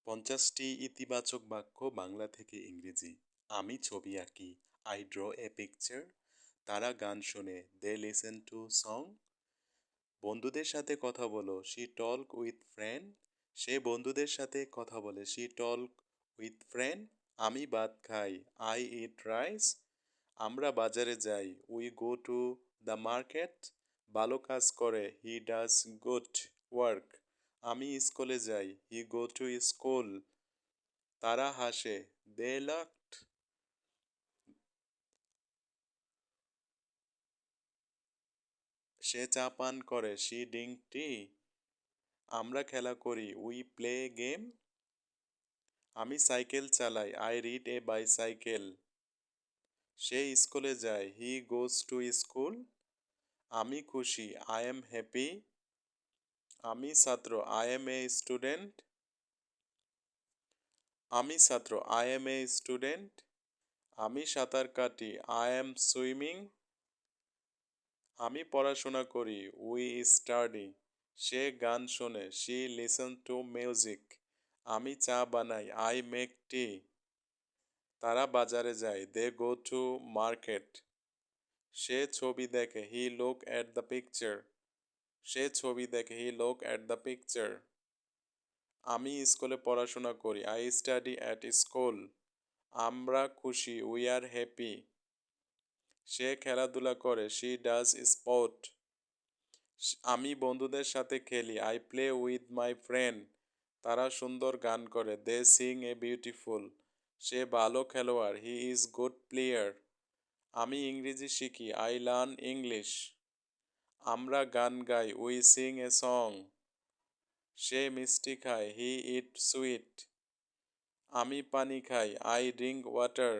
50টি ইতিবাচক বাক্য বাংলা থেকে ইংরেজি। আমি ছবি আঁকি। I draw a picture. তারা গান শোনে। They listen to song. বন্ধুদের সাথে কথা বলো। She talk with friend. সে বন্ধুদের সাথে কথা বলে। She talk with friend. আমি ভাত খাই। I eat rice. আমরা বাজারে যাই। We go to the market. ভালো কাজ করে। He does good work. আমি স্কুলে যাই। He go to school. তারা হাসে। They laughed. সে চা পান করে। She drink tea. আমরা খেলা করি। We play game. আমি সাইকেল চালাই। I read a bicycle. সে স্কুলে যায়। He goes to school. আমি খুশি। I am happy. আমি ছাত্র। I am a student. আমি ছাত্র। I am a student. আমি সাঁতার কাটি। I am swimming. আমি পড়াশোনা করি। We study. সে গান শোনে। She listen to music. আমি চা বানাই। I make tea. তারা বাজারে যায়। দে গো টু মার্কেট। সে ছবি দেখে। He look at the picture. সে ছবি দেখে। He look at the picture. আমি স্কুলে পড়াশোনা করি। I study at school. আমরা খুশি। We are happy. সে খেলাধুলা করে। She does sport. আমি বন্ধুদের সাথে খেলি। I play with my friend. তারা সুন্দর গান করে। দে সিং এ বিউটিফুল। সে ভালো খেলোয়াড়। He is good player. আমি ইংরেজি শিখি। I learn English. আমরা গান গাই। We sing a song. সে মিষ্টি খায়। He eat sweet. আমি পানি খাই। I drink water.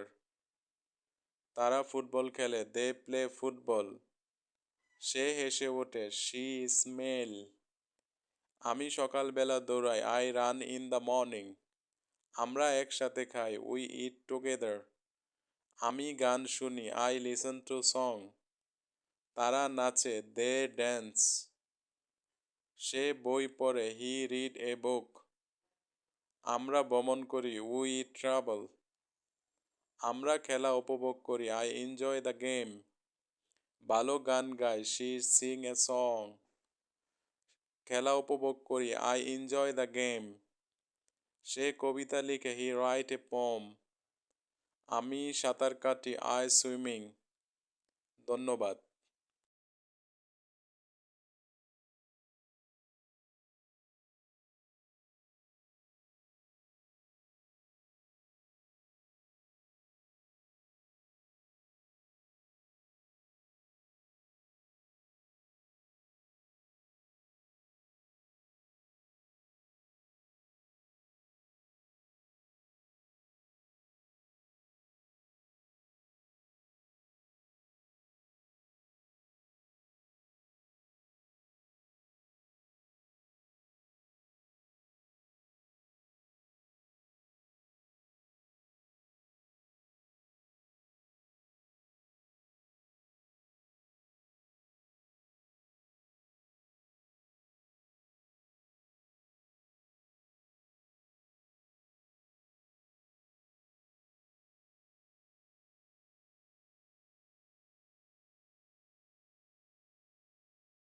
তারা ফুটবল খেলে। They play football. সে হেসে ওঠে। She smell. আমি সকালবেলা দৌড়াই। I run in the morning. আমরা একসাথে খাই। We eat together. আমি গান শুনি। I listen to song. তারা নাচে। They dance. সে বই পড়ে। He read a book. আমরা ভ্রমণ করি। We travel. আমরা খেলা উপভোগ করি। I enjoy the game. ভালো গান গায়। She sing a song. খেলা উপভোগ করি। I enjoy the game. সে কবিতা লিখে। He write a poem. আমি সাঁতার কাটি। I swimming. ধন্যবাদ।